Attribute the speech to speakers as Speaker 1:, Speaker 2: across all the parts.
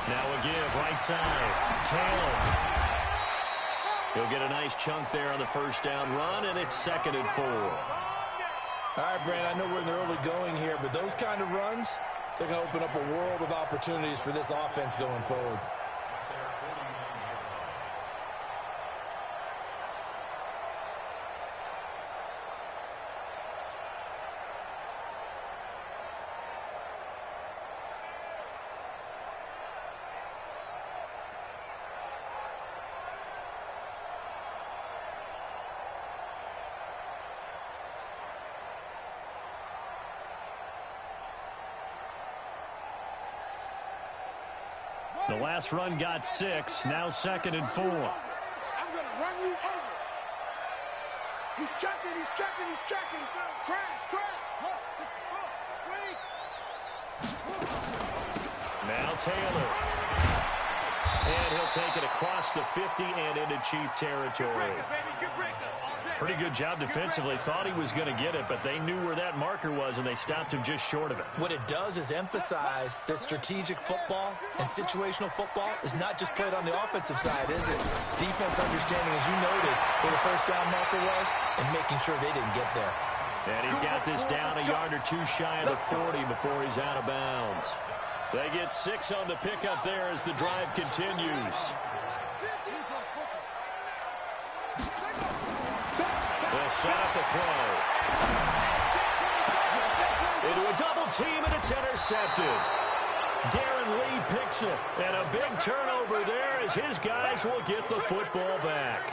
Speaker 1: Now a give, right side. Taylor. He'll get a nice chunk there on the first down run, and it's 2nd and 4.
Speaker 2: All right, Brandon, I know we're in the early going here, but those kind of runs, they're going to open up a world of opportunities for this offense going forward.
Speaker 1: The last run got 6. Now 2nd and 4.
Speaker 3: I'm going to run you over. He's checking, he's checking, he's checking. Crash, crash.
Speaker 1: Now Taylor. And he'll take it across the 50 and into Chief territory. Pretty good job defensively. Thought he was going to get it, but they knew where that marker was, and they stopped him just short of it.
Speaker 2: What it does is emphasize that strategic football and situational football is not just played on the offensive side, is it? Defense understanding, as you noted, where the first down marker was and making sure they didn't get there.
Speaker 1: And he's got this down a yard or two shy of the 40 before he's out of bounds. They get 6 on the pickup there as the drive continues. They'll set up the throw. Into a double team, and it's intercepted. Darren Lee picks it, and a big turnover there as his guys will get the football back.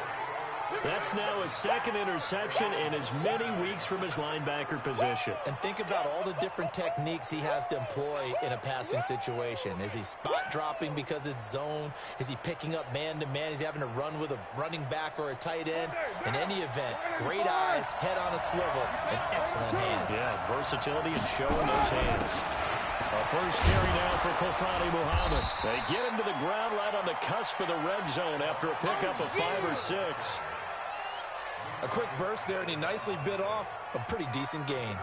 Speaker 1: That's now his 2nd interception in as many weeks from his linebacker position.
Speaker 2: And think about all the different techniques he has to employ in a passing situation. Is he spot dropping because it's zone? Is he picking up man-to-man? Is he having to run with a running back or a tight end? In any event, great eyes, head on a swivel, and excellent hands.
Speaker 1: Yeah, versatility and showing those hands. A first carry now for Kofani Muhammad. They get him to the ground right on the cusp of the red zone after a pickup of 5 or 6.
Speaker 2: A quick burst there, and he nicely bit off a pretty decent gain.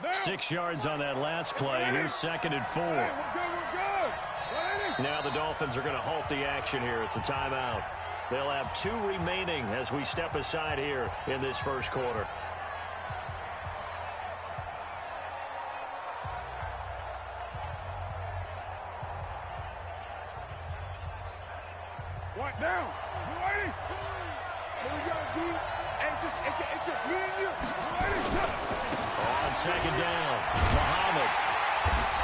Speaker 1: Now. 6 yards on that last play. Here's 2nd and 4. Now the Dolphins are going to halt the action here. It's a timeout. They'll have 2 remaining as we step aside here in this first quarter.
Speaker 3: What now? You ready? Here we go, D. It's just me and you.
Speaker 1: On 2nd down, Muhammad.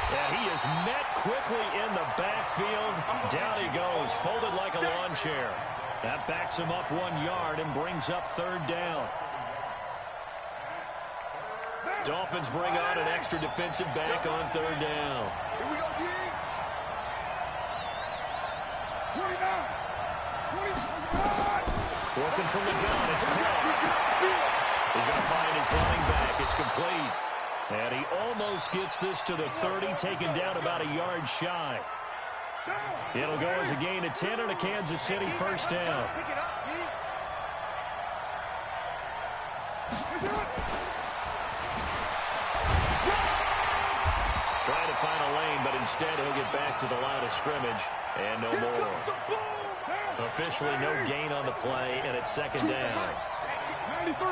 Speaker 1: And he is met quickly in the backfield. Down he goes, folded like a lawn chair. That backs him up 1 yard and brings up 3rd down. Dolphins bring on an extra defensive back on 3rd down.
Speaker 3: Here we go, D. 29.
Speaker 1: Working from the gun, it's caught. He's going to find his running back. It's complete. And he almost gets this to the 30, taken down about a yard shy. It'll go as a gain of 10 and a Kansas City first down. Trying to find a lane, but instead he'll get back to the line of scrimmage. And no more. Officially no gain on the play, and it's 2nd down.
Speaker 3: 93.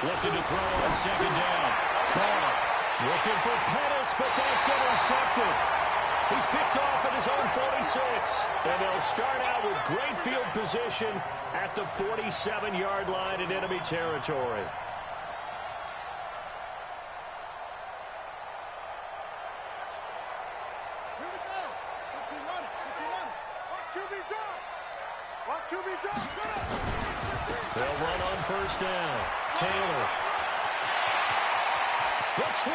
Speaker 1: Looking to throw on 2nd down. Caught. Looking for Pettis, but that's intercepted. He's picked off at his own 46. And they'll start out with great field position at the 47-yard line in enemy territory. They'll run on 1st down. Taylor. The 20.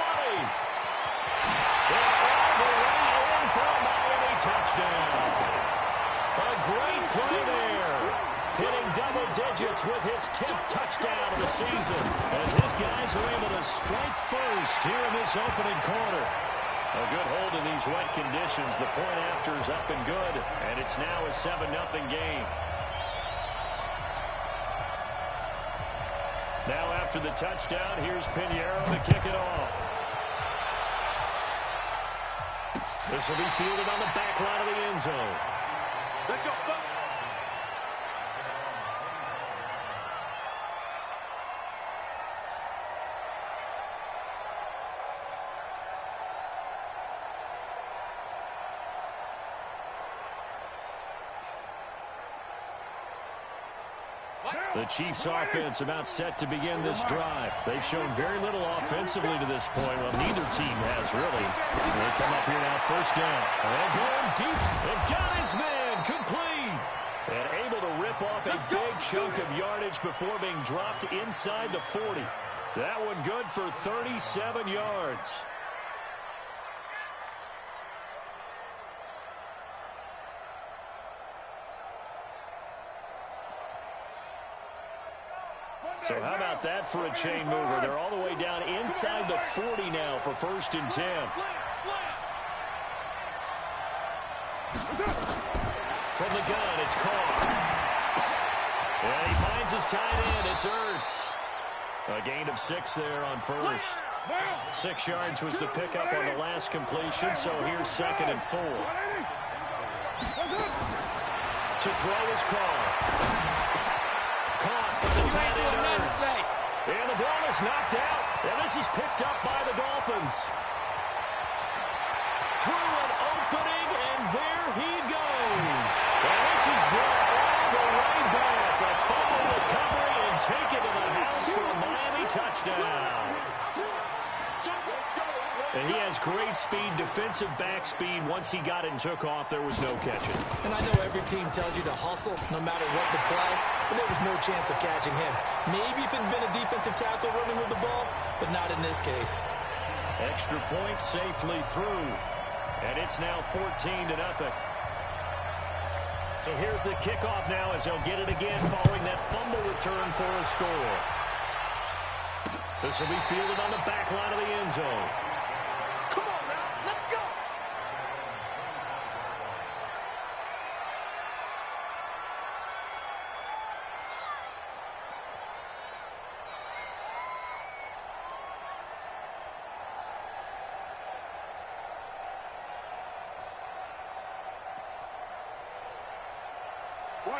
Speaker 1: They're all the way in for a Miami touchdown. A great play there. Hitting double digits with his 10th touchdown of the season. As his guys are able to strike first here in this opening quarter. A good hold in these wet conditions. The point after is up and good, and it's now a 7-0 game. Now after the touchdown, here's Pinheiro to kick it off. This will be fielded on the back line of the end zone.
Speaker 3: Let's go.
Speaker 1: The Chiefs offense about set to begin this drive. They've shown very little offensively to this point. Well, neither team has really. They come up here now, first down. And going deep. And got his man complete. And able to rip off a big chunk of yardage before being dropped inside the 40. That one good for 37 yards. So how about that for a chain mover? They're all the way down inside the 40 now for 1st and 10. From the gun, it's Carr. And he finds his tight end. It's Ertz. A gain of 6 there on first. 6 yards was the pickup on the last completion, so here's 2nd and 4. To throw is Carr. Caught by the tight end Ertz. And the ball is knocked out. And this is picked up by the Dolphins. Through an opening, and there he goes. And this is brought all the way back. A fumble recovery and taken to the house for a Miami touchdown. And he has great speed, defensive back speed. Once he got it and took off, there was no catching.
Speaker 2: And I know every team tells you to hustle no matter what the play, but there was no chance of catching him. Maybe if it had been a defensive tackle running with the ball, but not in this case.
Speaker 1: Extra point safely through. And it's now 14-0. So here's the kickoff now as they'll get it again following that fumble return for a score. This will be fielded on the back line of the end zone.
Speaker 3: Come on now, let's go.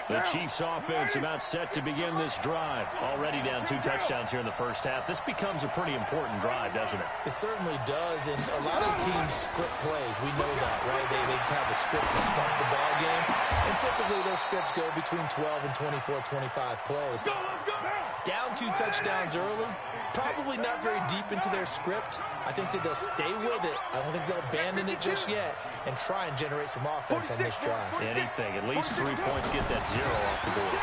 Speaker 1: The Chiefs offense about set to begin this drive. Already down 2 touchdowns here in the first half. This becomes a pretty important drive, doesn't it?
Speaker 2: It certainly does, and a lot of teams script plays. We know that, right? They have a script to start the ball game, and typically those scripts go between 12 and 24, 25 plays. Down 2 touchdowns early, probably not very deep into their script. I think that they'll stay with it. I don't think they'll abandon it just yet and try and generate some offense on this drive.
Speaker 1: Anything. At least 3 points, get that 0 off the board.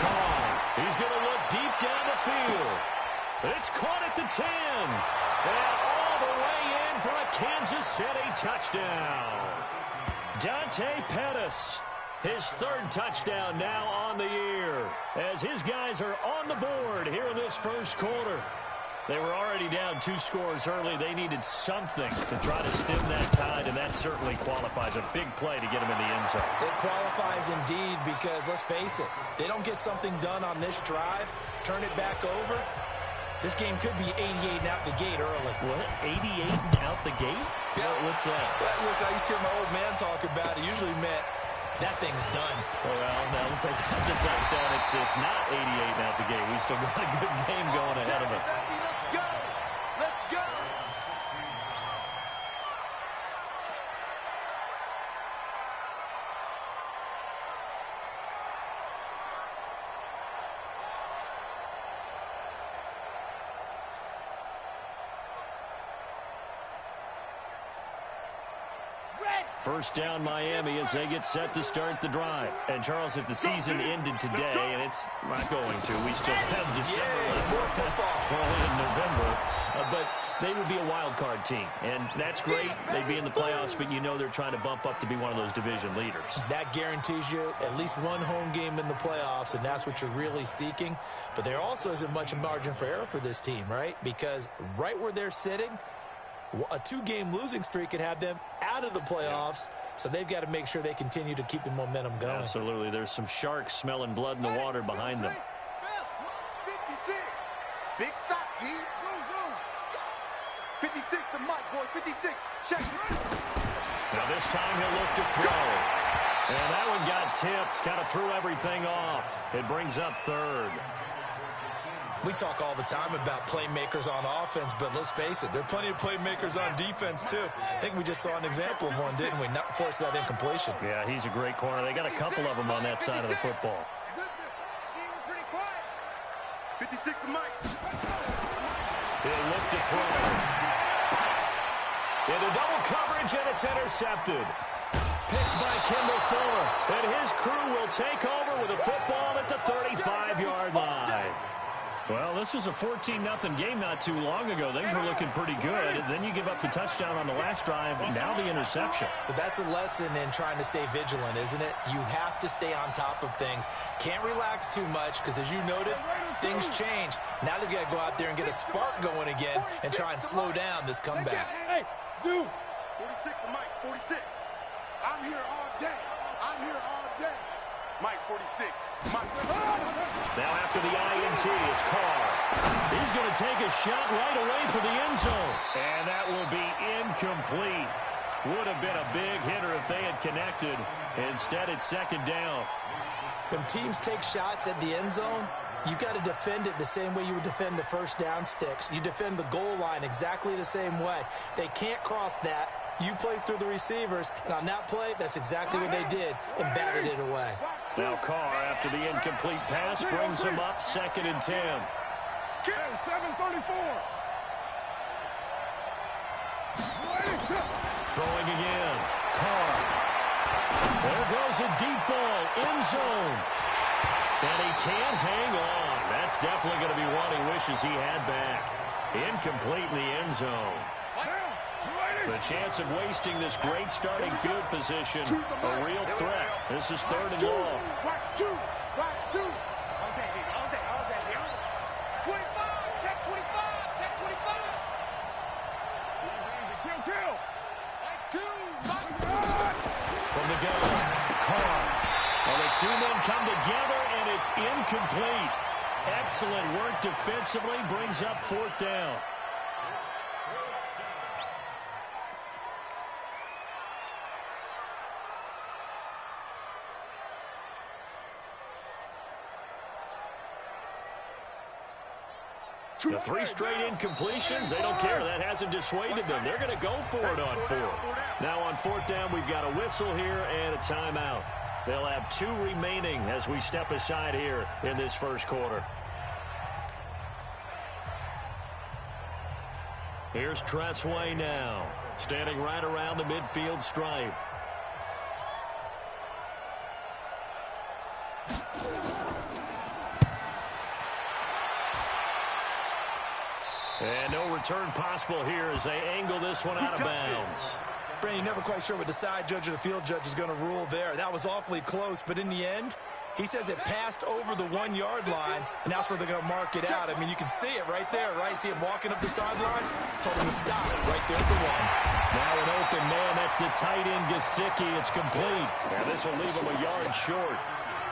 Speaker 1: Kong, he's going to look deep down the field. It's caught at the 10. And all the way in for a Kansas City touchdown. Dante Pettis. His 3rd touchdown now on the year as his guys are on the board here in this first quarter. They were already down 2 scores early. They needed something to try to stem that tide, and that certainly qualifies. A big play to get him in the end zone.
Speaker 2: It qualifies indeed because, let's face it, they don't get something done on this drive, turn it back over. This game could be 88 and out the gate early.
Speaker 1: What? 88 and out the gate?
Speaker 2: Yeah.
Speaker 1: What's that?
Speaker 2: Well, listen, I used to hear my old man talk about it. Usually meant that thing's done.
Speaker 1: Well, now if they got the touchdown, it's not 88 and out the gate. We still got a good game going ahead of us.
Speaker 3: Let's go. Let's go.
Speaker 1: First down Miami as they get set to start the drive. And Charles, if the season ended today, and it's not going to, we still have December left. Well, in November. But they would be a wild card team. And that's great. They'd be in the playoffs, but you know they're trying to bump up to be one of those division leaders.
Speaker 2: That guarantees you at least one home game in the playoffs, and that's what you're really seeking. But there also isn't much margin for error for this team, right? Because right where they're sitting, A 2-game losing streak could have them out of the playoffs, so they've got to make sure they continue to keep the momentum going.
Speaker 1: Absolutely. There's some sharks smelling blood in the water behind them.
Speaker 3: 56. Big stop, G. Go, go. 56 to Mike, boys. 56. Check.
Speaker 1: Now this time he'll look to throw. And that one got tipped. Kind of threw everything off. It brings up third.
Speaker 2: We talk all the time about playmakers on offense, but let's face it, there are plenty of playmakers on defense, too. I think we just saw an example of one, didn't we? Not force that incompletion.
Speaker 1: Yeah, he's a great corner. They got a couple of them on that side of the football.
Speaker 3: 56 to Mike.
Speaker 1: He'll look to throw. Into double coverage, and it's intercepted. Picked by Kimball Fuller. And his crew will take over with a football at the 35-yard line. Well, this was a 14-0 game not too long ago. Things were looking pretty good. Then you give up the touchdown on the last drive. Now the interception.
Speaker 2: So that's a lesson in trying to stay vigilant, isn't it? You have to stay on top of things. Can't relax too much because, as you noted, things change. Now they've got to go out there and get a spark going again and try and slow down this comeback.
Speaker 3: Hey, Zoo. 46 to Mike. 46. I'm here all day. I'm here all day. Mike, 46. Mike.
Speaker 1: Now after the INT, it's Carr. He's going to take a shot right away for the end zone. And that will be incomplete. Would have been a big hitter if they had connected. Instead, it's second down.
Speaker 2: When teams take shots at the end zone, you got to defend it the same way you would defend the first down sticks. You defend the goal line exactly the same way. They can't cross that. You played through the receivers, and on that play, that's exactly what they did, and batted it away.
Speaker 1: Now Carr, after the incomplete pass, brings him up 2nd and 10.
Speaker 3: 7:34.
Speaker 1: Throwing again. Carr. There goes a deep ball, end zone. And he can't hang on. That's definitely going to be one he wishes he had back. Incomplete in the end zone. The chance of wasting this great starting field position, a real threat. This is 3rd and long.
Speaker 3: Watch two. Watch two. All day, baby. All day, all day, baby. 25. Check 25. Check 25. Kill. Like two.
Speaker 1: From the gun, Carr. Well, the two men come together, and it's incomplete. Excellent work defensively, brings up 4th down. The 3 straight incompletions, they don't care. That hasn't dissuaded them. They're going to go for it on 4th. Now on 4th down, we've got a whistle here and a timeout. They'll have 2 remaining as we step aside here in this first quarter. Here's Tressway now, standing right around the midfield stripe. And no return possible here as they angle this one out of bounds.
Speaker 2: Brandon, you're never quite sure what the side judge or the field judge is going to rule there. That was awfully close, but in the end, he says it passed over the 1-yard line, and that's where they're going to mark it out. I mean, you can see it right there, right? See him walking up the sideline? Told him to stop right there at the 1.
Speaker 1: Now an open man. That's the tight end, Gesicki. It's complete. And this will leave him a yard short.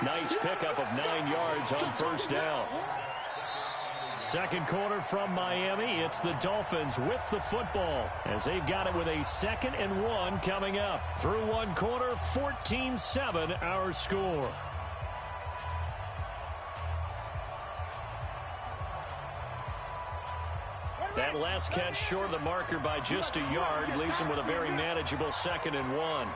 Speaker 1: Nice pickup of 9 yards on 1st down. Second quarter from Miami. It's the Dolphins with the football as they've got it with a 2nd and 1 coming up. Through 1 quarter, 14-7 our score. That last catch short of the marker by just a yard leaves him with a very manageable 2nd and 1.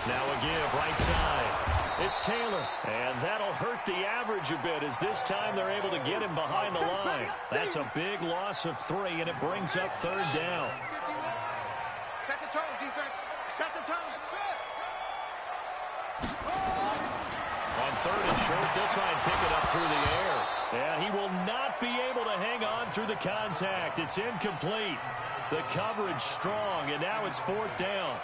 Speaker 1: Now a give right side. It's Taylor, and that'll hurt the average a bit as this time they're able to get him behind the line. That's a big loss of 3, and it brings up 3rd down.
Speaker 3: Set the tone, defense. Set the tone.
Speaker 1: On 3rd and short, they'll try and pick it up through the air. And he will not be able to hang on through the contact. It's incomplete. The coverage strong, and now it's 4th down.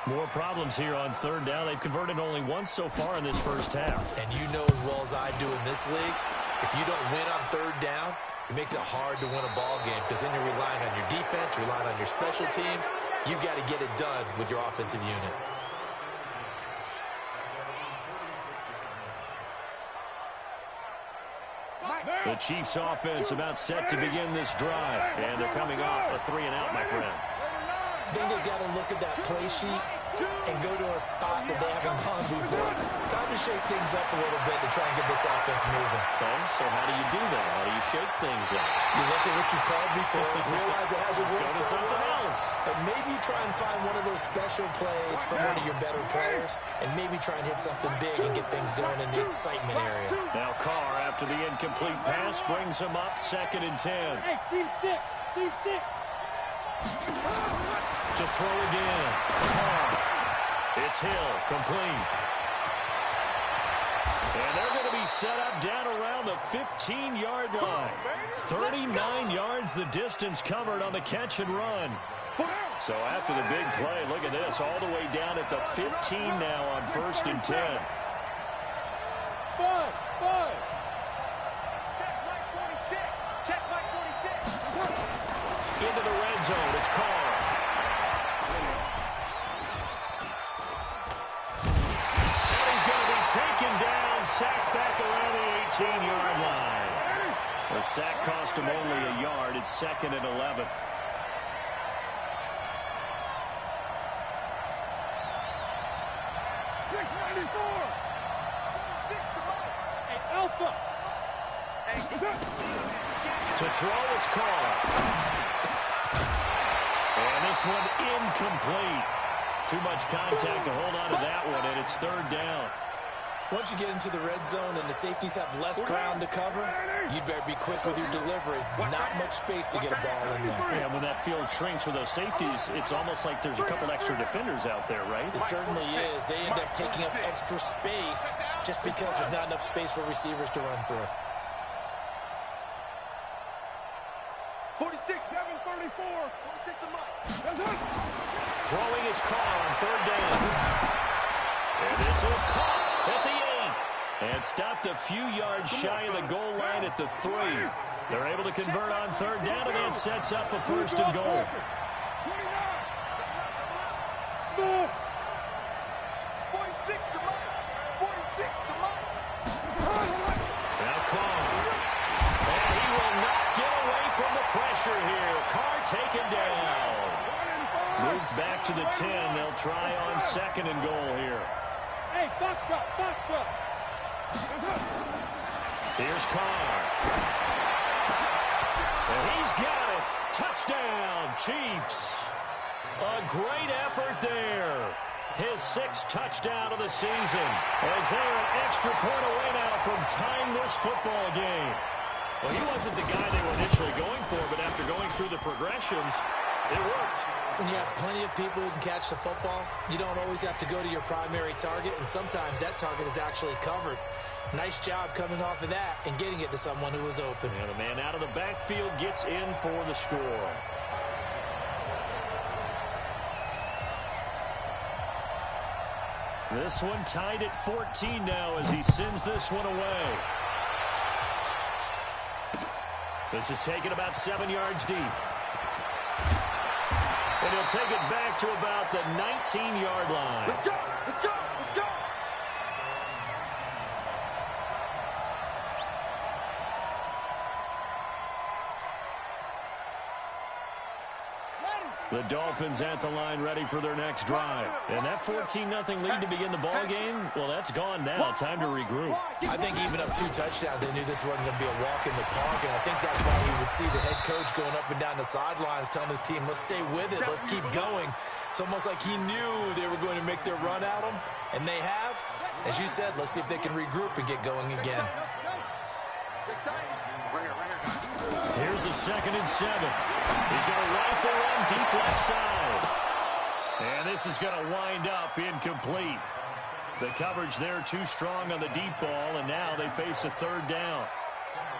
Speaker 1: More problems here on third down. They've converted only once so far in this first half.
Speaker 2: And you know as well as I do in this league, if you don't win on third down, it makes it hard to win a ball game because then you're relying on your defense, you're relying on your special teams. You've got to get it done with your offensive unit.
Speaker 1: The Chiefs offense about set to begin this drive. And they're coming off a 3-and-out, my friend.
Speaker 2: I think they've got to look at that play sheet and go to a spot that they haven't gone before. Time to shake things up a little bit to try and get this offense moving.
Speaker 1: Okay, so how do you do that? How do you shake things up?
Speaker 2: You look at what you called before, realize it hasn't worked
Speaker 1: Go to something else.
Speaker 2: And maybe you try and find one of those special plays from one of your better players, and maybe try and hit something big and get things going in the excitement area.
Speaker 1: Now Carr, after the incomplete pass, brings him up 2nd and 10.
Speaker 4: Hey, Steve 6. Steve 6.
Speaker 1: To throw again. Carr. It's Hill, complete. And they're going to be set up down around the 15-yard line. 39 yards the distance covered on the catch and run. So after the big play, look at this, all the way down at the 15 now on 1st and 10.
Speaker 4: Five.
Speaker 3: Check my 46.
Speaker 1: Into the red zone, it's Carr. And he's going to be taken down, sacked back around the 18-yard line. The sack cost him only a yard. It's 2nd and 11.
Speaker 4: Alpha.
Speaker 1: To throw, it's Carr. And this one incomplete. Too much contact to hold on to that one, and it's 3rd down.
Speaker 2: Once you get into the red zone and the safeties have less ground to cover, you'd better be quick with your delivery. Not much space to get a ball in there.
Speaker 1: Yeah, when that field shrinks for those safeties, it's almost like there's a couple extra defenders out there, right?
Speaker 2: It certainly is. They end up taking up extra space just because there's not enough space for receivers to run through.
Speaker 3: 46, 734. 46 to Mike.
Speaker 1: Throwing his Carr on 3rd down. And this is Carr at the 8. And stopped a few yards shy of the goal line at the 3. They're able to convert on 3rd down, and that sets up a 1st and goal.
Speaker 3: 29. 46 to Mike. 46 to Mike.
Speaker 1: Now Carr. And he will not get away from the pressure here. Carr taken down. Moved back to the 10. They'll try on 2nd and goal here.
Speaker 4: Hey, Foxtrot.
Speaker 1: Here's Carr. And he's got it. Touchdown, Chiefs. A great effort there. His 6th touchdown of the season. As they're an extra point away now from tying this football game. Well, he wasn't the guy they were initially going for, but after going through the progressions, it worked.
Speaker 2: When you have plenty of people who can catch the football, you don't always have to go to your primary target, and sometimes that target is actually covered. Nice job coming off of that and getting it to someone who was open.
Speaker 1: And the man out of the backfield gets in for the score. This one tied at 14 now as he sends this one away. This is taken about 7 yards deep. And he'll take it back to about the 19-yard line.
Speaker 3: Let's go. Let's go. Let's go.
Speaker 1: The Dolphins at the line ready for their next drive. And that 14-0 lead to begin the ball game, well, that's gone now. Time to regroup.
Speaker 2: I think even up 2 touchdowns, they knew this wasn't going to be a walk in the park, and I think that's why we would see the head coach going up and down the sidelines telling his team, let's stay with it, let's keep going. It's almost like he knew they were going to make their run at him, and they have. As you said, let's see if they can regroup and get going again.
Speaker 1: Here's a 2nd and 7. He's going to rifle one deep left side. And this is going to wind up incomplete. The coverage there too strong on the deep ball, and now they face a 3rd down.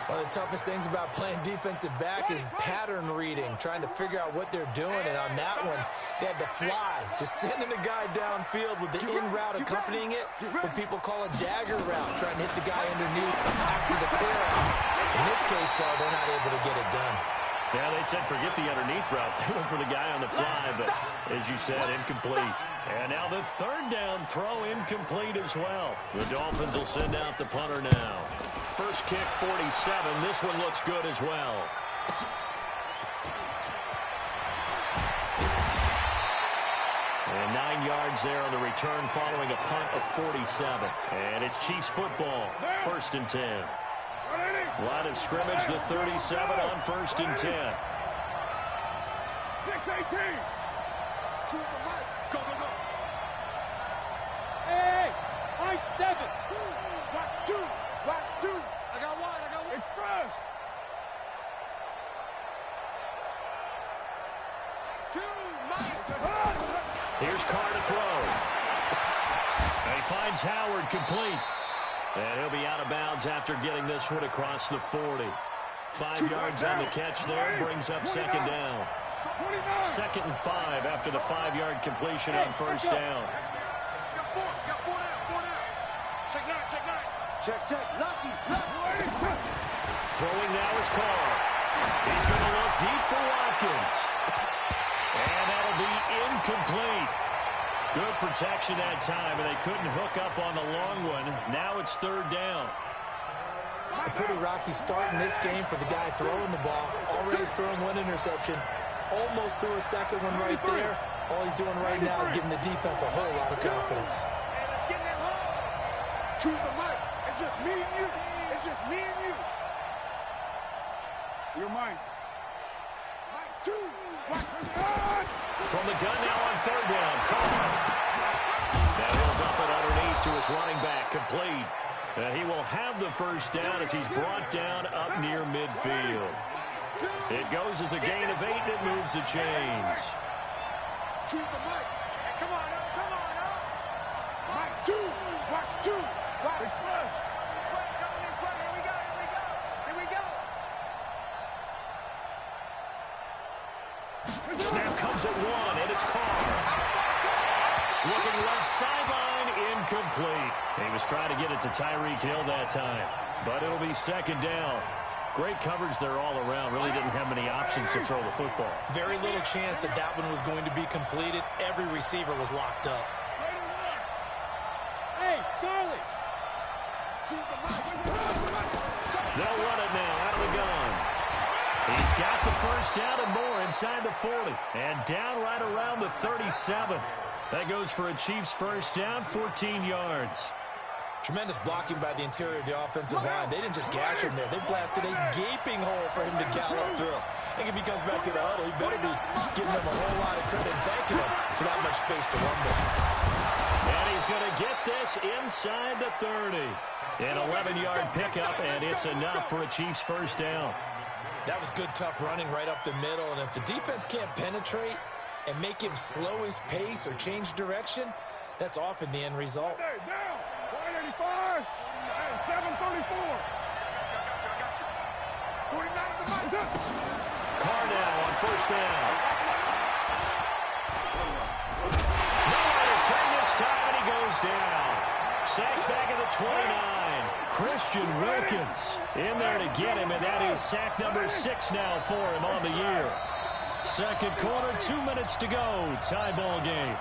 Speaker 2: One of the toughest things about playing defensive back is pattern reading, trying to figure out what they're doing. And on that one, they had the fly, just sending a guy downfield with the in route accompanying it, what people call a dagger route, trying to hit the guy underneath after the clear out. In this case, though, they're not able to get it done.
Speaker 1: Yeah, they said forget the underneath route. They went for the guy on the fly, but as you said, incomplete. And now the third down throw incomplete as well. The Dolphins will send out the punter now. First kick, 47. This one looks good as well. And 9 yards there on the return following a punt of 47. And it's Chiefs football, 1st and 10. Line of scrimmage, the 37 on 1st and 10.
Speaker 3: 6-18. To the right. Go, go, go.
Speaker 4: Hey, I 7.
Speaker 3: Watch 2. Watch 2. I got one. I got one. Express. 2. Mike.
Speaker 1: Here's Carr to throw. And he finds Howard complete. And he'll be out of bounds after getting this one across the 40. 5 yards on the catch there, brings up 2nd down. 2nd and 5 after the 5-yard completion on 1st down.
Speaker 3: Got 4 down. Check 9, check 9. Check. Lucky.
Speaker 1: Throwing now is Carr. He's going to look deep for Watkins. And that'll be incomplete. Good protection that time, and they couldn't hook up on the long one. Now it's 3rd down.
Speaker 2: A pretty rocky start in this game for the guy throwing the ball. Already thrown 1 interception. Almost threw a 2nd one right there. All he's doing right now is giving the defense a whole lot of confidence.
Speaker 3: Hey, let's get that home. Choose the mic. It's just me and you. It's just me and you. You're mine. Mike 2. Watch it.
Speaker 1: From the gun now on 3rd down. Carr. Now he'll dump it underneath to his running back. Complete. He will have the 1st down as he's brought down up near midfield. It goes as a gain of 8, and it moves the chains.
Speaker 3: Choose the mic. Come on up. Come on up. Mike 2. Watch 2. Watch. Express. This way. Coming this way. Here we go. Here we go. Here we go.
Speaker 1: Snap comes at 1, and it's Carr. Looking left sideline, incomplete. He was trying to get it to Tyreek Hill that time, but it'll be 2nd down. Great coverage there all around. Really didn't have many options to throw the football.
Speaker 2: Very little chance that that one was going to be completed. Every receiver was locked up.
Speaker 4: Hey, Charlie.
Speaker 1: They'll run it now out of the gun. He's got the 1st down and more inside the 40. And down right around the 37. That goes for a Chiefs 1st down, 14 yards.
Speaker 2: Tremendous blocking by the interior of the offensive line. They didn't just gash him there. They blasted a gaping hole for him to gallop through. I think if he comes back to the huddle, he better be giving them a whole lot of credit and thanking him for that much space to run with.
Speaker 1: And he's going to get this inside the 30. An 11-yard pickup, and it's enough for a Chiefs 1st down.
Speaker 2: That was good, tough running right up the middle. And if the defense can't penetrate and make him slow his pace or change direction, that's often the end result.
Speaker 3: Hey, down. 185. Hey, 734. I got you. 49 to the mic.
Speaker 1: Carr now on 1st down. Nowhere to turn this time, and he goes down. Sacked back at the 29. Christian Wilkins in there to get him, and that is sack number 6 now for him on the year. 2nd quarter, 2 minutes to go. Tie ball game.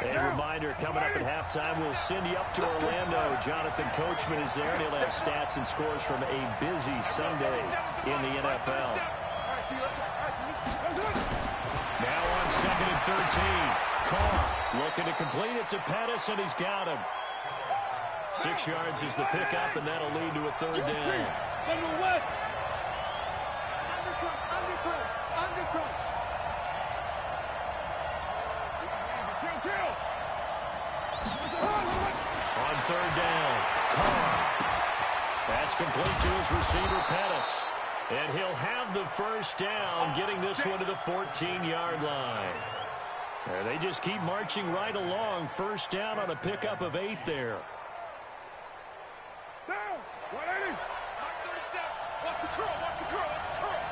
Speaker 1: A reminder, coming up at halftime, we'll send you up to Orlando. Jonathan Coachman is there, and he'll have stats and scores from a busy Sunday in the NFL. Now on 2nd and 13. Carr looking to complete it to Pettis, and he's got him. 6 yards is the pickup, and that'll lead to a 3rd down.
Speaker 4: General West.
Speaker 3: Undercrunch.
Speaker 1: On 3rd down, Carr. That's complete to his receiver, Pettis. And he'll have the first down, getting this one to the 14-yard line. And they just keep marching right along. First down on a pickup of 8 there.
Speaker 3: Down. 180. Mike 37. Watch the curl. Watch the curl. Watch the curl.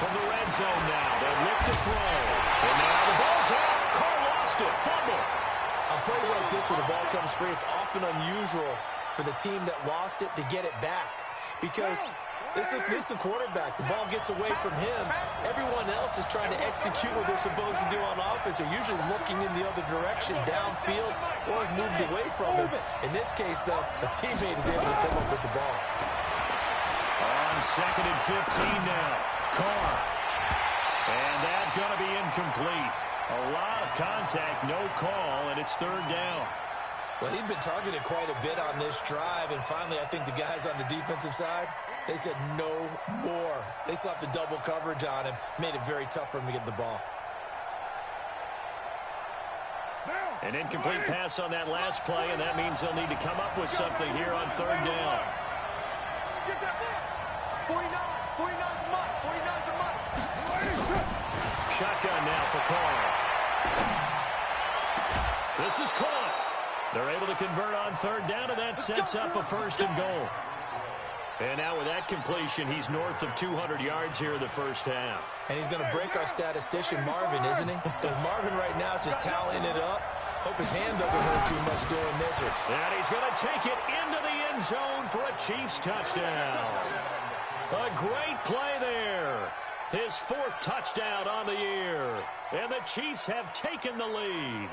Speaker 1: From the red zone now, they look to throw. And now the ball's out. Carr lost it. Fumble.
Speaker 2: On plays like this where the ball comes free, it's often unusual for the team that lost it to get it back. Because this is the quarterback. The ball gets away from him. Everyone else is trying to execute what they're supposed to do on offense. They're usually looking in the other direction, downfield, or moved away from him. In this case, though, a teammate is able to come up with the ball.
Speaker 1: On 2nd and 15 now. Carr. And that's going to be incomplete. A lot of contact, no call, and it's 3rd down.
Speaker 2: Well, he'd been targeted quite a bit on this drive, and finally I think the guys on the defensive side, they said no more. They slapped the double coverage on him, made it very tough for him to get the ball.
Speaker 1: An incomplete pass on that last play, and that means they'll need to come up with something here on 3rd down.
Speaker 3: Get that ball. 49. 49's the month. 49's the month.
Speaker 1: Shotgun now for Carr. This is caught. They're able to convert on 3rd down, and that sets up a 1st and goal. And now with that completion, he's north of 200 yards here in the first half.
Speaker 2: And he's going to break our statistician, Marvin, isn't he? Because Marvin right now is just tallying it up. Hope his hand doesn't hurt too much doing this.
Speaker 1: And he's going to take it into the end zone for a Chiefs touchdown. A great play there. His 4th touchdown on the year. And the Chiefs have taken the lead.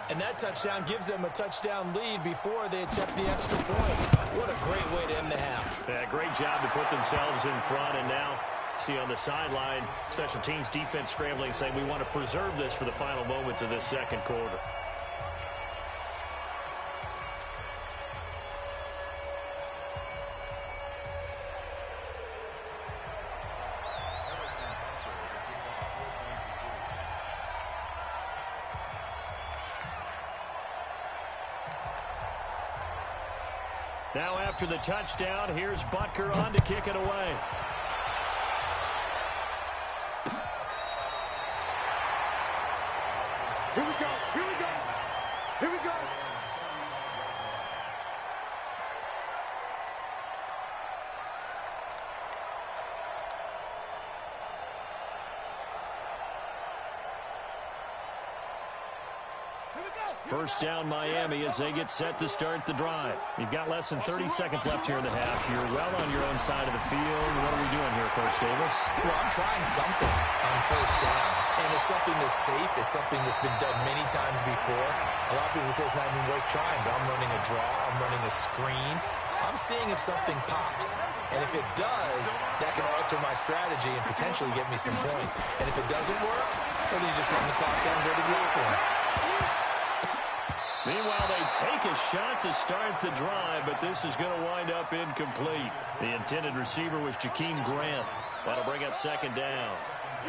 Speaker 2: And that touchdown gives them a touchdown lead before they attempt the extra point. What a great way to end the half.
Speaker 1: Yeah, great job to put themselves in front. And now, see on the sideline, special teams defense scrambling, saying we want to preserve this for the final moments of this 2nd quarter. Now after the touchdown, here's Butker on to kick it away.
Speaker 3: Here we go. Here we go. Here we go.
Speaker 1: First down Miami as they get set to start the drive. You've got less than 30 seconds left here in the half. You're well on your own side of the field. What are we doing here, Coach Davis?
Speaker 2: Well, I'm trying something on 1st down. And it's something that's safe. It's something that's been done many times before. A lot of people say it's not even worth trying, but I'm running a draw. I'm running a screen. I'm seeing if something pops. And if it does, that can alter my strategy and potentially get me some points. And if it doesn't work, well, then you just run the clock down and go to the locker room.
Speaker 1: Meanwhile, they take a shot to start the drive, but this is going to wind up incomplete. The intended receiver was Jakeem Grant. That'll bring up 2nd down.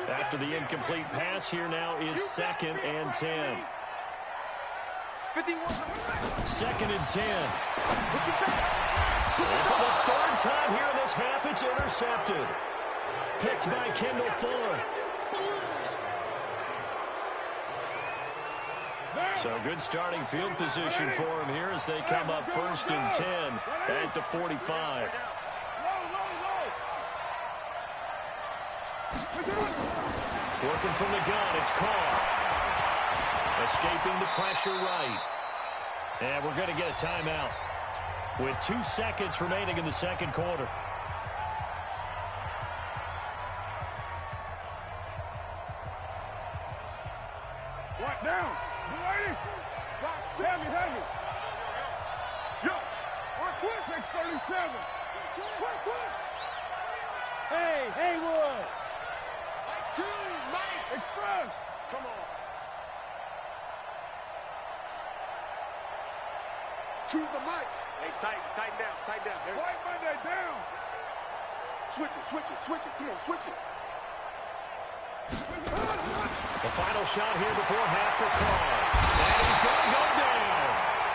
Speaker 1: After the incomplete pass, here now is 2nd and 10. 2nd and 10. And for the 3rd time here in this half, it's intercepted. Picked by Kendall Fuller. So good starting field position for him here as they come up 1st and 10 at the 45. Working from the gun, it's Carr. Escaping the pressure right. And we're going to get a timeout with 2 seconds remaining in the 2nd quarter.
Speaker 3: Right down. Lady. Tell me. Yo. We're quick. 637. Quick.
Speaker 4: Hey, Haywood.
Speaker 3: Mike 2. Mike. Express. Come on. Choose the mic. Hey, tighten down. White Monday down. Switch it. Come on, switch it.
Speaker 1: The final shot here before half for Carr. And he's going to go down.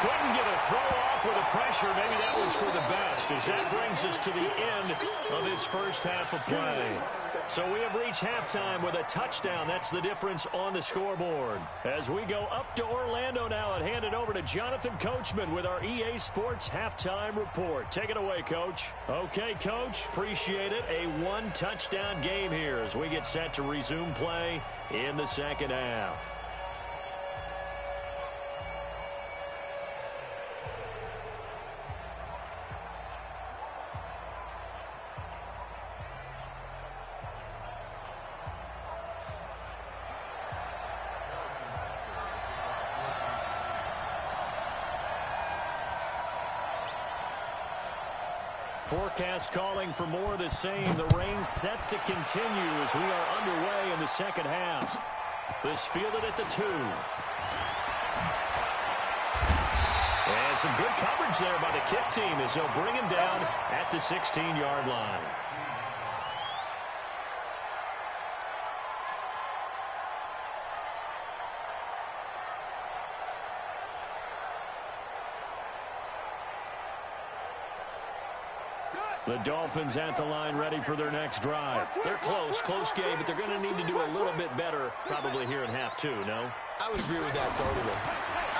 Speaker 1: Couldn't get a throw off with the pressure. Maybe that was for the best, as that brings us to the end of this first half of play. So we have reached halftime with a touchdown. That's the difference on the scoreboard. As we go up to Orlando now and hand it over to Jonathan Coachman with our EA Sports Halftime Report. Take it away, Coach. Okay, Coach. Appreciate it. A one-touchdown game here as we get set to resume play in the second half. Forecast calling for more of the same. The rain set to continue as we are underway in the second half. This fielded at the 2. And some good coverage there by the kick team as they'll bring him down at the 16-yard line. The Dolphins at the line ready for their next drive. They're close game, but they're going to need to do a little bit better probably here in half 2, no?
Speaker 2: I would agree with that totally.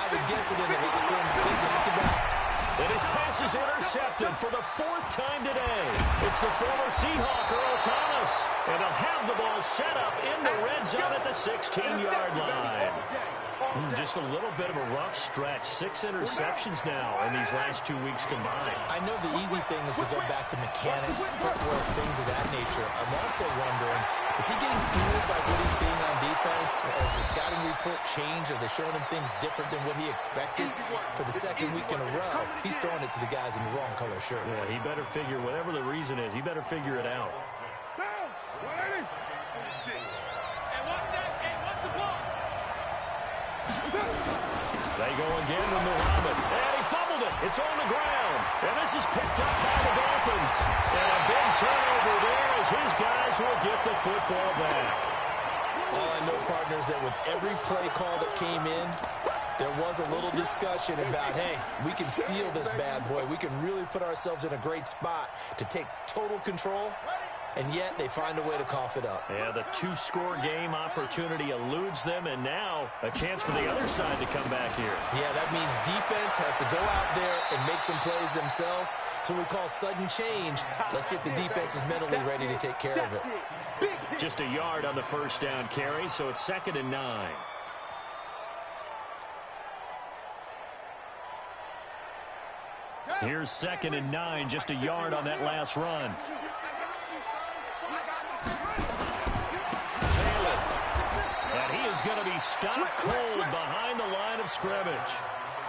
Speaker 2: I would guess it in the locker room. They talked about.
Speaker 1: And his pass is intercepted for the 4th time today. It's the former Seahawk, Earl Thomas. And they'll have the ball set up in the red zone at the 16-yard line. Just a little bit of a rough stretch. 6 interceptions now in these last 2 weeks combined.
Speaker 2: I know the easy thing is to go back to mechanics, footwork, things of that nature. I'm also wondering, is he getting fooled by what he's seeing on defense? Has the scouting report changed? Are they showing him things different than what he expected? For the second week in a row, he's throwing it to the guys in the wrong color shirts.
Speaker 1: Yeah, he better figure, whatever the reason is, he better figure it out. They go again with Muhammad. And he fumbled it. It's on the ground. And this is picked up by the Dolphins. And a big turnover there as his guys will get the football back.
Speaker 2: All I know, partners, that with every play call that came in, there was a little discussion about, hey, we can seal this bad boy. We can really put ourselves in a great spot to take total control. And yet they find a way to cough it up.
Speaker 1: Yeah, the 2-score game opportunity eludes them, and now a chance for the other side to come back here.
Speaker 2: Yeah, that means defense has to go out there and make some plays themselves. So we call sudden change. Let's see if the defense is mentally ready to take care of it.
Speaker 1: Just a yard on the first down carry, so it's 2nd and 9. Here's 2nd and 9, just a yard on that last run. And he is going to be stopped cold behind the line of scrimmage.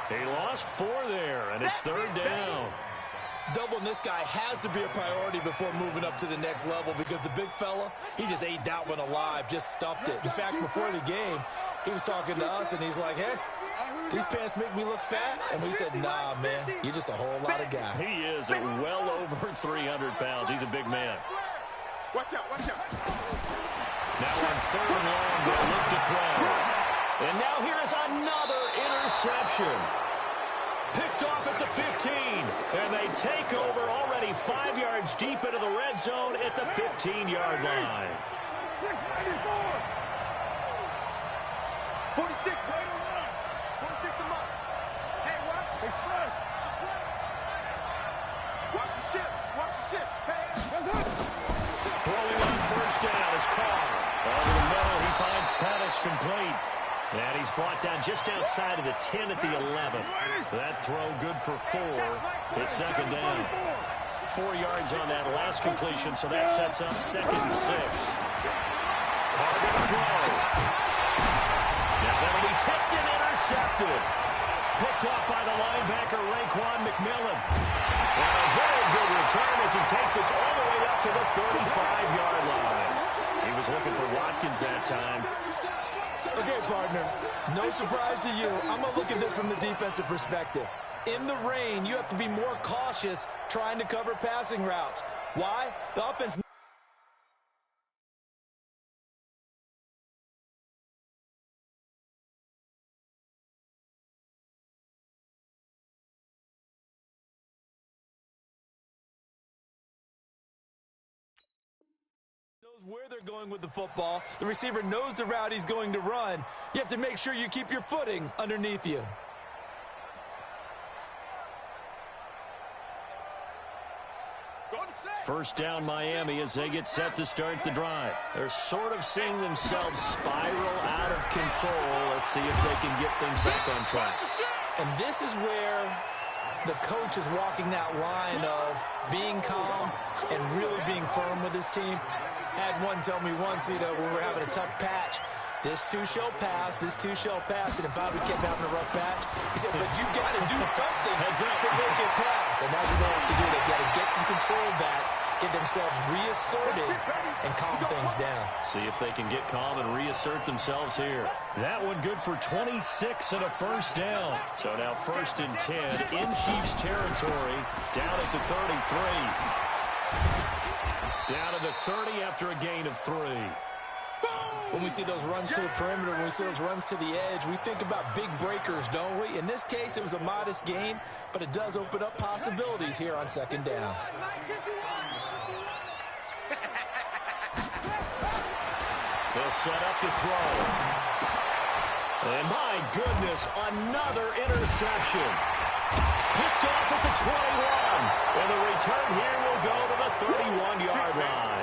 Speaker 1: He lost 4 there, and it's 3rd down.
Speaker 2: Doubling this guy has to be a priority before moving up to the next level because the big fella, he just ate that one alive, just stuffed it. In fact, before the game, he was talking to us, and he's like, hey, these pants make me look fat? And we said, nah, man, you're just a whole lot of guy.
Speaker 1: He is at well over 300 pounds. He's a big man.
Speaker 3: Watch out, watch out.
Speaker 1: Now on 3rd and long, they'll look to throw. And now here is another interception. Picked off at the 15. And they take over already 5 yards deep into the red zone at the 15-yard line.
Speaker 3: 46, right on line. 46 to mark. Hey, watch. Express. Watch the ship. Watch the ship. Hey, what's up?
Speaker 1: Throwing on first down is Carr. Over the middle, he finds Pettis complete. And he's brought down just outside of the 10 at the 11. That throw good for 4. It's 2nd down. 4 yards on that last completion, so that sets up 2nd and 6. Carr to throw. Now that'll be tipped and intercepted. Picked off by the linebacker, Raekwon McMillan. And a very good return as he takes us all the way up to the 35-yard line. He was looking for Watkins that time.
Speaker 2: Okay, partner, no surprise to you. I'm going to look at this from the defensive perspective. In the rain, you have to be more cautious trying to cover passing routes. Why? The offense where they're going with the football. The receiver knows the route he's going to run. You have to make sure you keep your footing underneath you.
Speaker 1: First down, Miami, as they get set to start the drive. They're sort of seeing themselves spiral out of control. Let's see if they can get things back on track.
Speaker 2: And this is where the coach is walking that line of being calm and really being firm with his team. Had one tell me once, when we were having a tough patch, this too shall pass, this too shall pass. And if I would keep having a rough patch, he said, but you got to do something to make it pass. And that's what they have to do. They got to get some control back, get themselves reasserted, and calm things down.
Speaker 1: See if they can get calm and reassert themselves here. That one good for 26 and a first down. So now 1st and 10 in Chiefs territory, down at the 33. Down to the 30 after a gain of 3.
Speaker 2: When we see those runs to the perimeter, when we see those runs to the edge, we think about big breakers, don't we? In this case, it was a modest gain, but it does open up possibilities here on 2nd down.
Speaker 1: They'll set up to throw. And my goodness, another interception. Picked off at the 21. And the return here will go to the 31-yard line.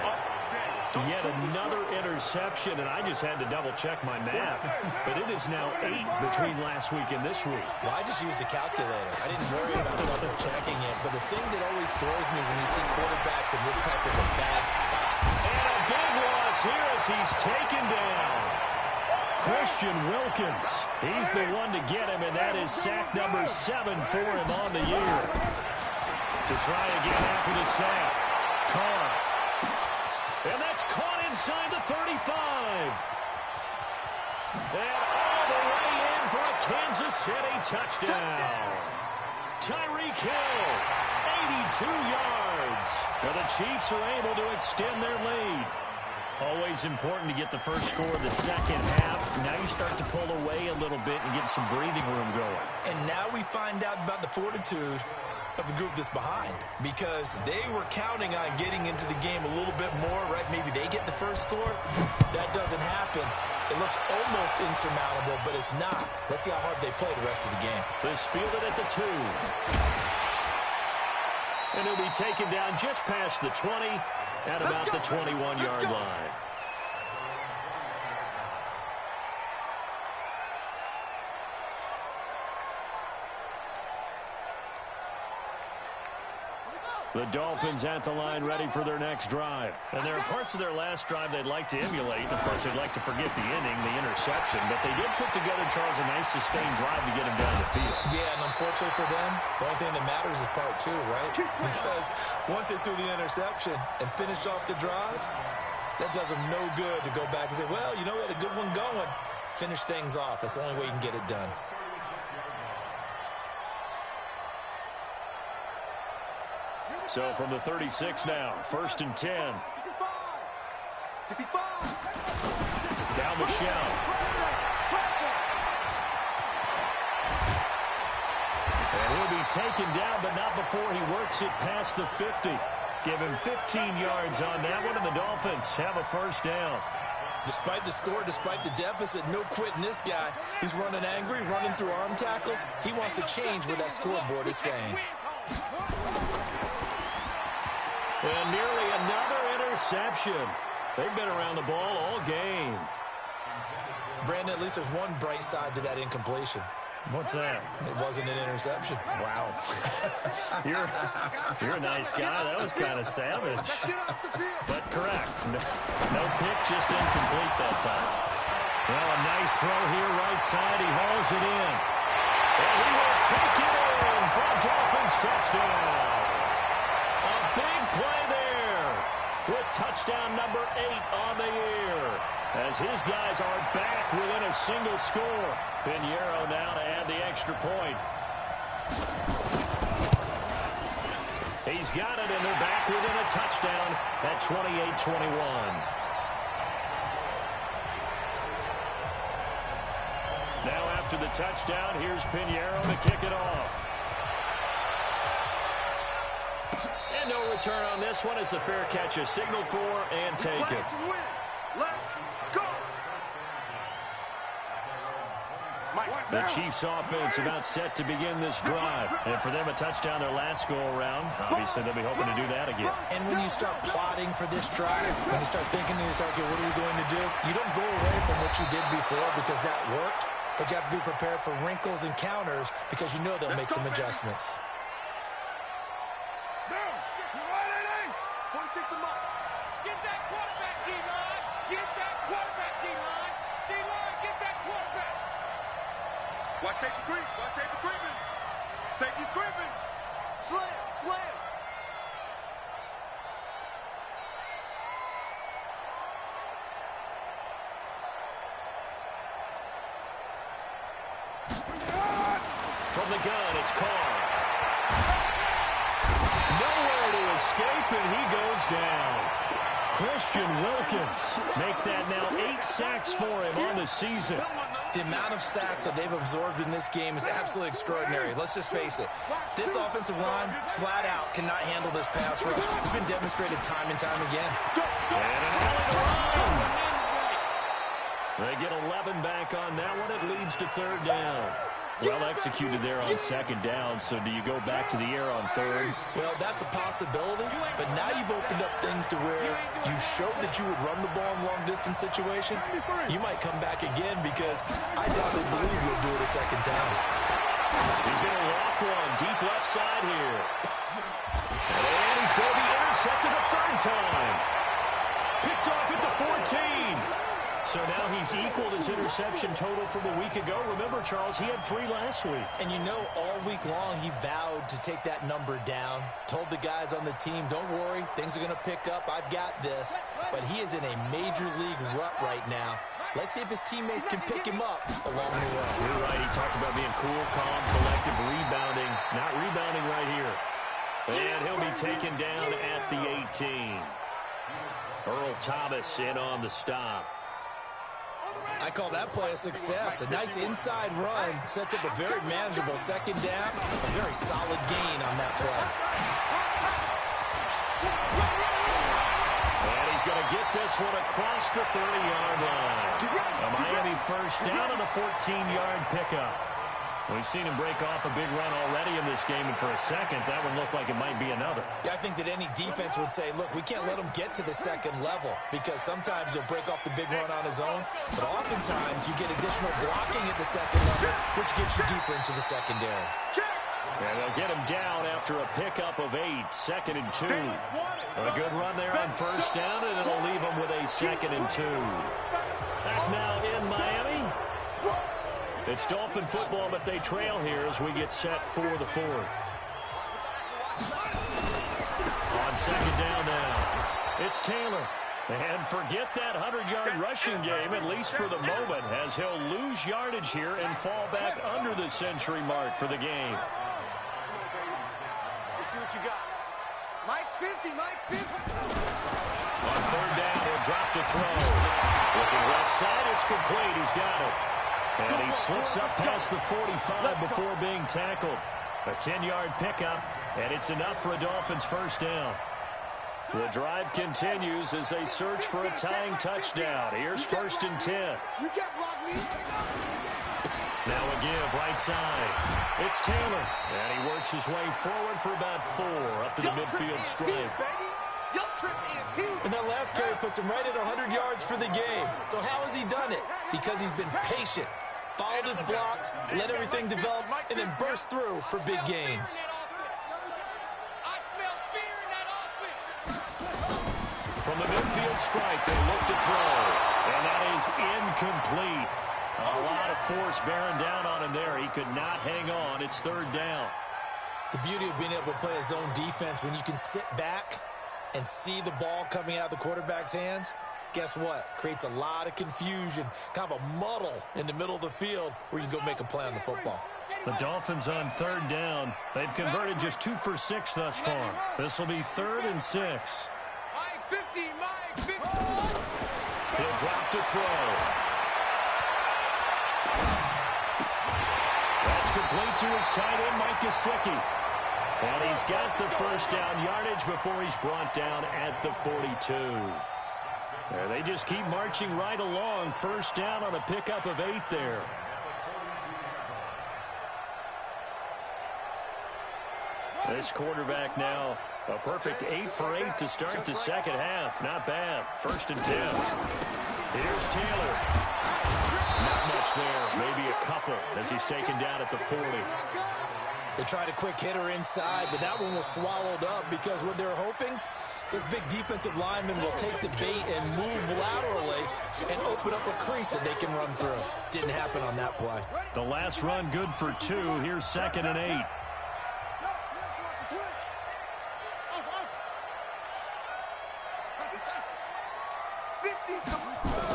Speaker 1: Yet another interception, and I just had to double-check my math. But it is now 8 between last week and this week.
Speaker 2: Well, I just used a calculator. I didn't worry about double-checking it. But the thing that always throws me when you see quarterbacks in this type of a bad spot.
Speaker 1: And a big loss here as he's taken down. Christian Wilkins. He's the one to get him, and that is sack number 7 for him on the year. To try again after the sack. Carr. And that's caught inside the 35. And all the way in for a Kansas City touchdown. Tyreek Hill, 82 yards. Now the Chiefs are able to extend their lead. Always important to get the first score of the second half. Now you start to pull away a little bit and get some breathing room going.
Speaker 2: And now we find out about the fortitude of the group that's behind, because they were counting on getting into the game a little bit more, right? Maybe they get the first score. That doesn't happen. It looks almost insurmountable, but it's not. Let's see how hard they play the rest of the game.
Speaker 1: This fielded at the 2. And he'll be taken down just past the 20 at about the 21-yard line. The Dolphins at the line ready for their next drive. And there are parts of their last drive they'd like to emulate. Of course, they'd like to forget the inning, the interception. But they did put together, Charles, a nice sustained drive to get him down the field.
Speaker 2: Yeah, and unfortunately for them, the only thing that matters is part 2, right? Because once they threw the interception and finished off the drive, that does them no good to go back and say, well, we had a good one going. Finish things off. That's the only way you can get it done.
Speaker 1: So from the 36 now, 1st and 10. Down Michelle. And he'll be taken down, but not before he works it past the 50. Give him 15 yards on that one, and the Dolphins have a first down.
Speaker 2: Despite the score, despite the deficit, no quitting this guy. He's running angry, running through arm tackles. He wants to change what that scoreboard is saying.
Speaker 1: And nearly another interception. They've been around the ball all game.
Speaker 2: Brandon, at least there's one bright side to that incompletion.
Speaker 1: What's that?
Speaker 2: It wasn't an interception.
Speaker 1: Wow. You're a nice guy. That was kind of savage. But correct. No pick, just incomplete that time. Well, a nice throw here right side. He hauls it in. And he will take it in for a Dolphins touchdown. A big play there with touchdown number 8 on the year. As his guys are back within a single score. Pinheiro now to add the extra point. He's got it, and they're back within a touchdown at 28-21. Now after the touchdown, here's Pinheiro to kick it off. And no return on this one as the fair catch is signaled for and taken.
Speaker 3: Let's go.
Speaker 1: The Chiefs offense about set to begin this drive. And for them, a touchdown their last go-around. Obviously, they'll be hoping to do that again.
Speaker 2: And when you start plotting for this drive, when you start thinking to yourself, okay, what are we going to do? You don't go away from what you did before because that worked. But you have to be prepared for wrinkles and counters because you know they'll make some adjustments.
Speaker 3: Get that quarterback, D-line. Get that quarterback, D-line. D-line, get that quarterback. Watch safety creep. Watch safety creeping. Safety's creeping. Slam, slam.
Speaker 1: From the gun, it's Carr. Nowhere to escape, and he goes down. Christian Wilkins make that now 8 sacks for him on the season.
Speaker 2: The amount of sacks that they've absorbed in this game is absolutely extraordinary. Let's just face it. This offensive line, flat out, cannot handle this pass rush. It's been demonstrated time and time again.
Speaker 1: And an alley to run. They get 11 back on that one. It leads to third down. Well executed there on second down, so do you go back to the air on third?
Speaker 2: Well, that's a possibility, but now you've opened up things to where you showed that you would run the ball in long-distance situation. You might come back again because I doubtly believe you'll do it a second time.
Speaker 1: He's going to walk one deep left side here. And he's going to be intercepted a third time. Picked off at the 14. So now he's equaled his interception total from a week ago. Remember, Charles, he had 3 last week.
Speaker 2: And you know, all week long, he vowed to take that number down. Told the guys on the team, don't worry, things are going to pick up. I've got this. But he is in a major league rut right now. Let's see if his teammates can pick him up along the way.
Speaker 1: You're right. He talked about being cool, calm, collective, rebounding. Not rebounding right here. And he'll be taken down at the 18. Earl Thomas in on the stop.
Speaker 2: I call that play a success. A nice inside run sets up a very manageable second down. A very solid gain on that play.
Speaker 1: And he's going to get this one across the 30-yard line. A Miami first down and a 14-yard pickup. We've seen him break off a big run already in this game, and for a second, that one looked like it might be another.
Speaker 2: Yeah, I think that any defense would say, look, we can't let him get to the second level because sometimes he'll break off the big run on his own, but oftentimes you get additional blocking at the second level, which gets you deeper into the secondary.
Speaker 1: And they'll get him down after a pickup of 8, 2nd and 2. A good run there on first down, and it'll leave him with a 2nd and 2. Back now in Miami. It's Dolphin football, but they trail here as we get set for the 4th. On second down now, it's Taylor. And forget that 100-yard rushing game, at least for the moment, as he'll lose yardage here and fall back under the century mark for the game.
Speaker 3: Let's see what you got. Mike's 50, Mike's 50.
Speaker 1: On third down, he'll drop to throw. Looking left side, it's complete. He's got it. And he slips up past the 45 before being tackled. A 10-yard pickup, and it's enough for a Dolphins first down. The drive continues as they search for a tying touchdown. Here's 1st and 10.
Speaker 3: You can't block me.
Speaker 1: Now a give right side. It's Taylor, and he works his way forward for about 4 up to the midfield stripe.
Speaker 2: And that last carry puts him right at 100 yards for the game. So how has he done it? Because he's been patient, followed his blocks, let everything develop, and then burst through for big gains.
Speaker 3: I smell fear in that offense.
Speaker 1: From the midfield stripe, they look to throw. And that is incomplete. A lot of force bearing down on him there. He could not hang on. It's third down.
Speaker 2: The beauty of being able to play a zone defense, when you can sit back and see the ball coming out of the quarterback's hands, guess what? Creates a lot of confusion, kind of a muddle in the middle of the field where you can go make a play on the football.
Speaker 1: The Dolphins on third down. They've converted just 2 for 6 thus far. This will be 3rd and 6.
Speaker 3: Mike 50, Mike 50.
Speaker 1: He'll drop to throw. That's complete to his tight end, Mike Gesicki. And he's got the first down yardage before he's brought down at the 42. They just keep marching right along. First down on a pickup of 8 there. This quarterback now a perfect 8 for 8 to start the second half. Not bad. 1st and 10. Here's Taylor. Not much there. Maybe a couple as he's taken down at the 40.
Speaker 2: They tried a quick hitter inside, but that one was swallowed up because what they're hoping, this big defensive lineman will take the bait and move laterally and open up a crease that they can run through. Didn't happen on that play.
Speaker 1: The last run good for 2. Here's 2nd and 8.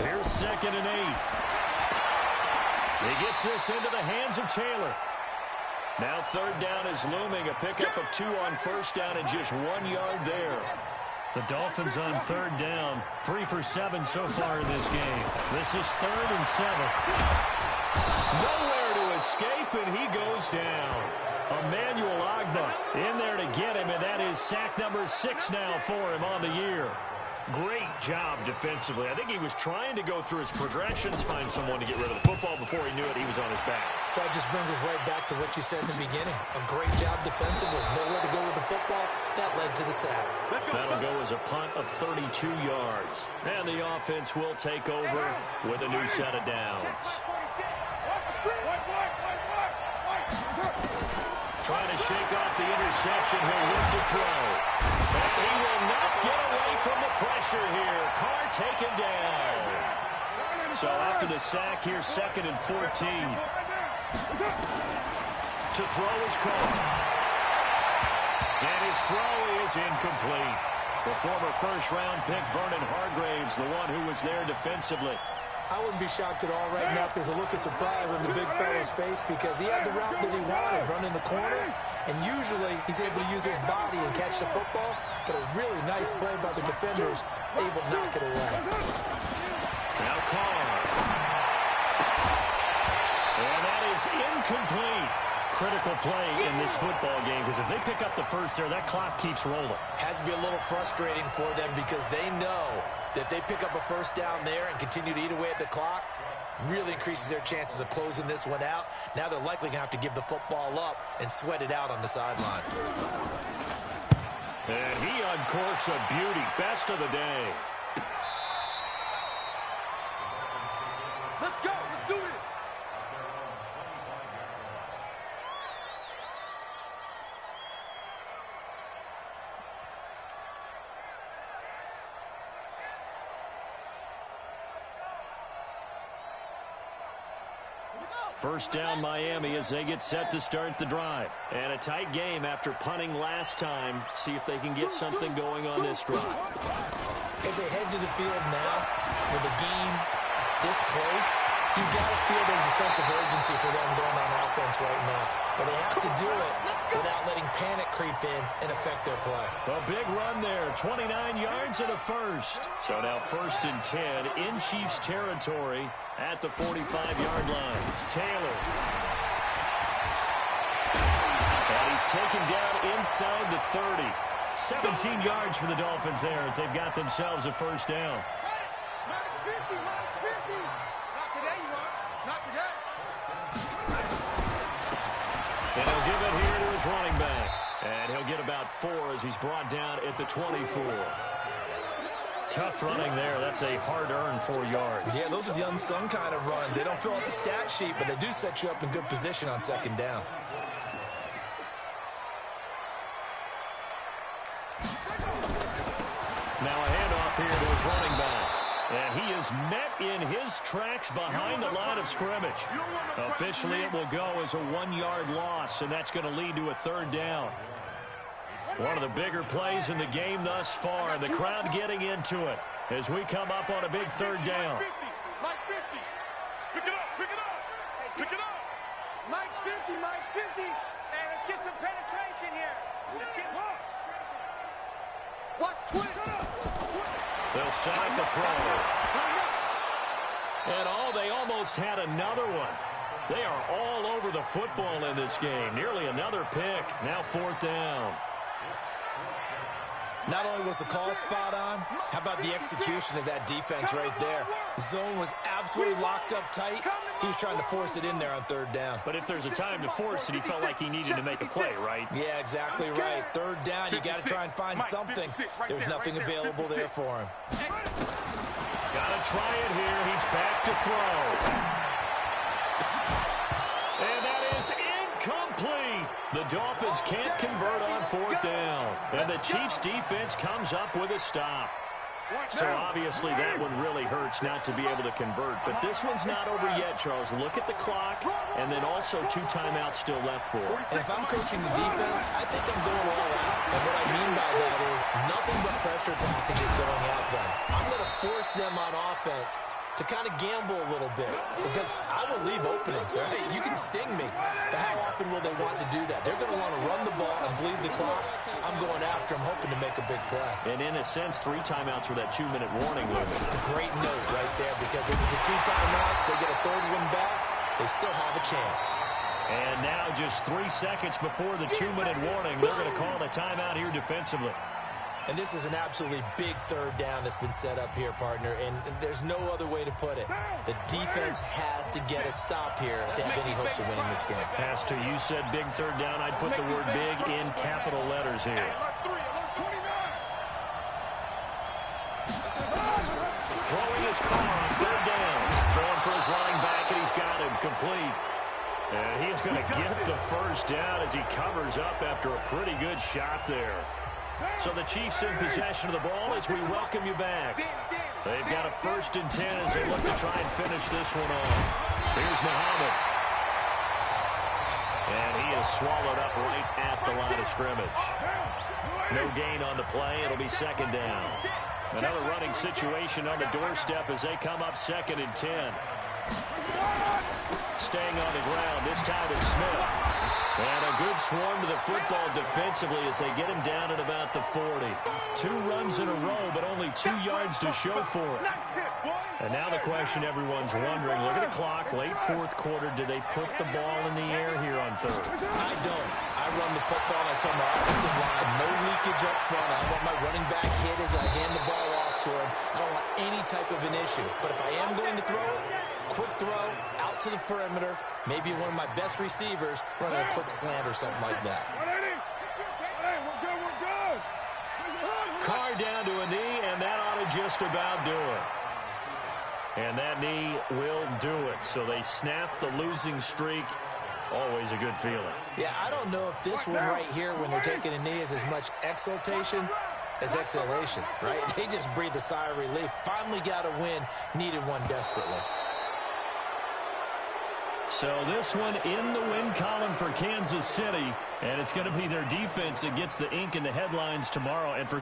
Speaker 1: Here's 2nd and 8. He gets this into the hands of Taylor. Now 3rd down is looming. A pickup of 2 on 1st down and just 1 yard there. The Dolphins on 3rd down. 3 for 7 so far in this game. This is 3rd and 7. Nowhere to escape, and he goes down. Emmanuel Ogbah in there to get him, and that is sack number 6 now for him on the year. Great job defensively. I think he was trying to go through his progressions, find someone to get rid of the football. Before he knew it, he was on his back.
Speaker 2: So that just brings us right back to what you said in the beginning. A great job defensively. Nowhere to go with the football. That led to the sack.
Speaker 1: That'll go as a punt of 32 yards. And the offense will take over with a new set of downs. Trying to shake off the interception. He'll lift the throw. And he will not get away from the pressure here. Carr taken down. So after the sack, here's 2nd and 14. To throw is called. And his throw is incomplete. The former first-round pick, Vernon Hargraves, the one who was there defensively.
Speaker 2: I wouldn't be shocked at all right now if there's a look of surprise on the big fella's face because he had the route that he wanted, running the corner, and usually he's able to use his body and catch the football, but a really nice play by the defenders, able to knock it away.
Speaker 1: Now Carr. And that is incomplete. Critical play in this football game because if they pick up the first there, that clock keeps rolling.
Speaker 2: Has to be a little frustrating for them because they know that they pick up a first down there and continue to eat away at the clock, really increases their chances of closing this one out. Now they're likely going to have to give the football up and sweat it out on the sideline.
Speaker 1: And he uncorks a beauty. Best of the day.
Speaker 3: Let's go. Let's do this.
Speaker 1: First down Miami as they get set to start the drive. And a tight game after punting last time. See if they can get something going on this drive.
Speaker 2: As they head to the field now, with the game this close, you've got to feel there's a sense of urgency for them going on offense right now. But they have to do it without letting panic creep in and affect their play.
Speaker 1: A big run there, 29 yards and a first. So now 1st and 10 in Chiefs territory at the 45-yard line. Taylor. And he's taken down inside the 30. 17 yards for the Dolphins there as they've got themselves a first down.
Speaker 3: Minus 50, minus 50. Not today, you are. Not today.
Speaker 1: And he'll give it here to his running back. And he'll get about 4 as he's brought down at the 24. Tough running there. That's a hard-earned 4 yards.
Speaker 2: Yeah, those are the unsung kind of runs. They don't fill out the stat sheet, but they do set you up in good position on 2nd down.
Speaker 1: Now a handoff here to his running back. And he is met in his tracks behind the line of scrimmage. Officially, it will go as a 1-yard loss, and that's going to lead to a 3rd down. One of the bigger plays in the game thus far, and the crowd getting into it as we come up on a big 3rd down.
Speaker 3: Mike's 50. Pick it up, pick it up. Pick it up. Mike's 50, Mike's 50. Hey, let's get some penetration here. Let's get more. Watch twist.
Speaker 1: They'll set up the throw. And they almost had another one. They are all over the football in this game. Nearly another pick. Now 4th down.
Speaker 2: Not only was the call spot on, how about the execution of that defense right there? Zone was absolutely locked up tight. He was trying to force it in there on 3rd down.
Speaker 1: But if there's a time to force it, he felt like he needed to make a play, right?
Speaker 2: Yeah, exactly right. 3rd down, you got to try and find something. There's nothing available there for him.
Speaker 1: Got to try it here. He's back to throw. And that is incomplete. The Dolphins can't convert on 4th down. And the Chiefs defense comes up with a stop. So obviously that one really hurts not to be able to convert. But this one's not over yet, Charles. Look at the clock, and then also 2 timeouts still left for it.
Speaker 2: And if I'm coaching the defense, I think I'm going all out. And what I mean by that is nothing but pressure packages going at them. I'm going to force them on offense to kind of gamble a little bit, because I will leave openings, all right? You can sting me, but how often will they want to do that? They're going to want to run the ball and bleed the clock. I'm going after them, hoping to make a big play.
Speaker 1: And in a sense, 3 timeouts with that 2-minute warning limit.
Speaker 2: A great note right there, because it was the 2 timeouts. They get a 3rd one back. They still have a chance.
Speaker 1: And now just 3 seconds before the 2-minute warning, they're going to call a timeout here defensively.
Speaker 2: And this is an absolutely big 3rd down that's been set up here, partner, and there's no other way to put it. The defense has to get a stop here to have any hopes of winning this game.
Speaker 1: Pastor, you said big 3rd down. I'd put the word big in capital letters here. Throwing his car on 3rd down. Throwing for his running back, and he's got him complete. And he's going to get the 1st down as he covers up after a pretty good shot there. So the Chiefs in possession of the ball as we welcome you back. They've got a 1st and 10 as they look to try and finish this one off. Here's Muhammad. And he is swallowed up right at the line of scrimmage. No gain on the play. It'll be 2nd down. Another running situation on the doorstep as they come up 2nd and 10. Staying on the ground. This time it's Smith. And a good swarm to the football defensively as they get him down at about the 40. 2 runs in a row, but only 2 yards to show for it. And now the question everyone's wondering, look at the clock, late 4th quarter, do they put the ball in the air here on 3rd?
Speaker 2: I don't. I run the football, and I tell my offensive line, no leakage up front. I want my running back hit as I hand the ball off to him. I don't want any type of an issue. But if I am going to throw it, quick throw, out to the perimeter, maybe one of my best receivers running a quick slant or something like that.
Speaker 1: Carr down to a knee, and that ought to just about do it. And that knee will do it. So they snap the losing streak. Always a good feeling.
Speaker 2: Yeah, I don't know if this one right here, when they're taking a knee, is as much exultation as exhalation, right? They just breathe a sigh of relief. Finally got a win, needed one desperately.
Speaker 1: So this one in the win column for Kansas City, and it's going to be their defense that gets the ink in the headlines tomorrow. And for